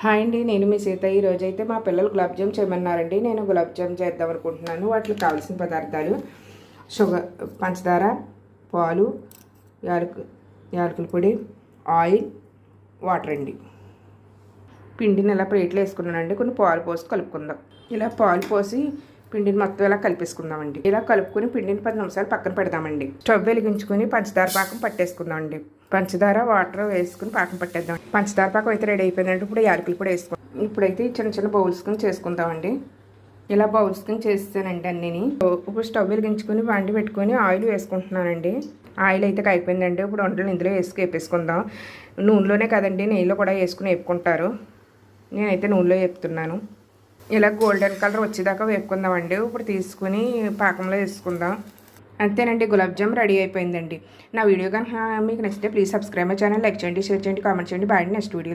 Hi అండి, నేను మీ సీత. ఈరోజైతే మా పిల్లలు గులాబ్ జామ్ చేయమన్నారండి. నేను గులాబ్ జామ్ చేద్దాం అనుకుంటున్నాను. వాటికి కావాల్సిన పదార్థాలు షుగర్, పంచదార, పాలు, యాలకుల పొడి, ఆయిల్, వాటర్ అండి. పిండిని ఇలా ప్లేట్లో వేసుకున్నానండి. కొన్ని పాలు పోసి కలుపుకుందాం. ఇలా పాలు పోసి పిండిని మొత్తం ఇలా కలిపేసుకుందామండి. ఇలా కలుపుకొని పిండిని 10 నిమిషాలు పక్కన పెడదామండి. స్టవ్ వెలిగించుకొని పంచదార పాకం పట్టేసుకుందామండి. పంచదార వాటర్ వేసుకుని పాకం పట్టేద్దాం. పంచదార పాకం అయితే రెడీ అయిపోయిందంటే ఇప్పుడు యాలకులు కూడా వేసుకుందాం. ఇప్పుడైతే చిన్న చిన్న బౌల్స్కొని చేసుకుందామండి. ఇలా బౌల్స్కొని చేస్తానండి అన్నీని. ఇప్పుడు స్టవ్ వెలిగించుకొని వండి పెట్టుకొని ఆయిల్ వేసుకుంటున్నానండి. ఆయిల్ అయితే అయిపోయిందండి. ఇప్పుడు వంటలు ఇందులో వేపేసుకుందాం. నూనెలోనే కదండి, నెయ్యిలో కూడా వేసుకుని వేపుకుంటారు. నేనైతే నూనెలో వేపుతున్నాను. ఇలా గోల్డెన్ కలర్ వచ్చేదాకా వేపుకుందామండి. ఇప్పుడు తీసుకుని పాకంలో వేసుకుందాం. అంతేనండి, గులాబ్ జామ్ రెడీ అయిపోయిందండి. నా వీడియో కనుక మీకు నచ్చితే please subscribe my channel, like చేయండి, షేర్ చేయండి, కామెంట్ చేయండి. Bye, next video.